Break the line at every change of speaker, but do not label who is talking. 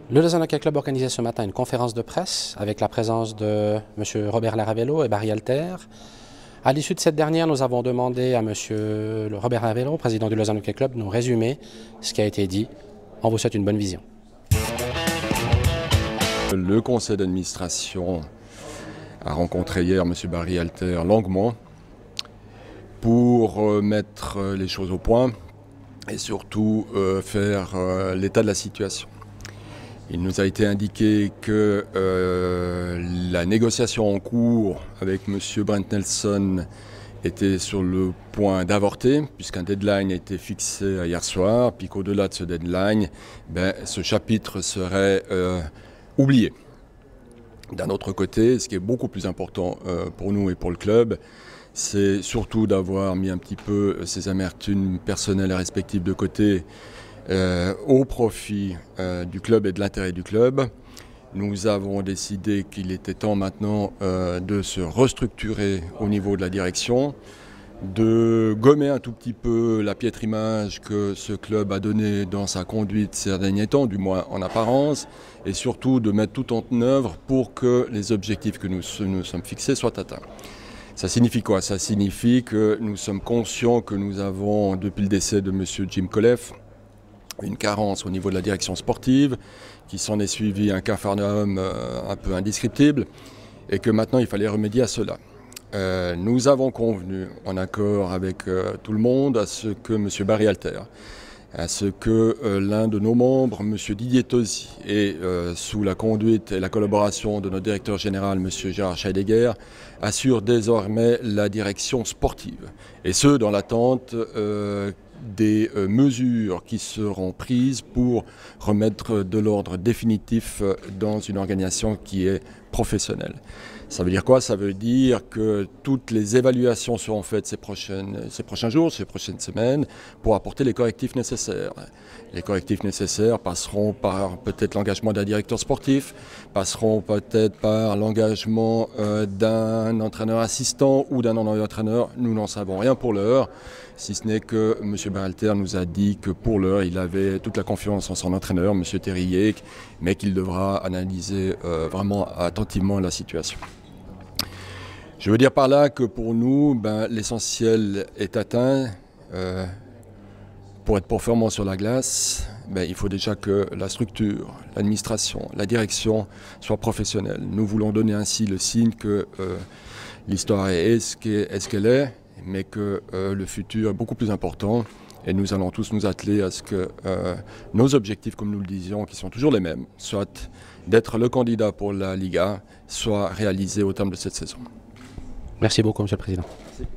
Le Lausanne Hockey Club organisait ce matin une conférence de presse avec la présence de M. Robert Laravello et Barry Alter. À l'issue de cette dernière, nous avons demandé à M. Robert Laravello, président du Lausanne Hockey Club, de nous résumer ce qui a été dit. On vous souhaite une bonne vision.
Le conseil d'administration a rencontré hier M. Barry Alter longuement pour mettre les choses au point et surtout faire l'état de la situation. Il nous a été indiqué que la négociation en cours avec M. Brent Nelson était sur le point d'avorter, puisqu'un deadline a été fixé hier soir, puis qu'au-delà de ce deadline, ce chapitre serait oublié. D'un autre côté, ce qui est beaucoup plus important pour nous et pour le club, c'est surtout d'avoir mis un petit peu ces amertumes personnelles et respectives de côté au profit du club et de l'intérêt du club. Nous avons décidé qu'il était temps maintenant de se restructurer au niveau de la direction, de gommer un tout petit peu la piètre image que ce club a donnée dans sa conduite ces derniers temps, du moins en apparence, et surtout de mettre tout en œuvre pour que les objectifs que nous sommes fixés soient atteints. Ça signifie quoi? Ça signifie que nous sommes conscients que nous avons, depuis le décès de M. Jim Koleff, une carence au niveau de la direction sportive, qui s'en est suivi un capharnaüm un peu indescriptible, et que maintenant il fallait remédier à cela. Nous avons convenu, en accord avec tout le monde, à ce que M. Barry Alter, à ce que l'un de nos membres, M. Didier Tosi, et sous la conduite et la collaboration de notre directeur général, M. Gérard Scheidegger, assure désormais la direction sportive. Et ce, dans l'attente des mesures qui seront prises pour remettre de l'ordre définitif dans une organisation qui est professionnelle. Ça veut dire quoi? Ça veut dire que toutes les évaluations seront faites ces prochains jours, ces prochaines semaines, pour apporter les correctifs nécessaires. Les correctifs nécessaires passeront par peut-être l'engagement d'un directeur sportif, passeront peut-être par l'engagement d'un entraîneur assistant ou d'un entraîneur. Nous n'en savons rien pour l'heure, si ce n'est que M. Barry Alter nous a dit que pour l'heure, il avait toute la confiance en son entraîneur, M. Terrier, mais qu'il devra analyser vraiment attentivement la situation. Je veux dire par là que pour nous, l'essentiel est atteint. Pour être performant sur la glace, il faut déjà que la structure, l'administration, la direction soient professionnelles. Nous voulons donner ainsi le signe que l'histoire est ce qu'elle est, mais que le futur est beaucoup plus important. Et nous allons tous nous atteler à ce que nos objectifs, comme nous le disions, qui sont toujours les mêmes, soit d'être le candidat pour la Liga, soient réalisés au terme de cette saison.
Merci beaucoup, M. le Président.
Merci.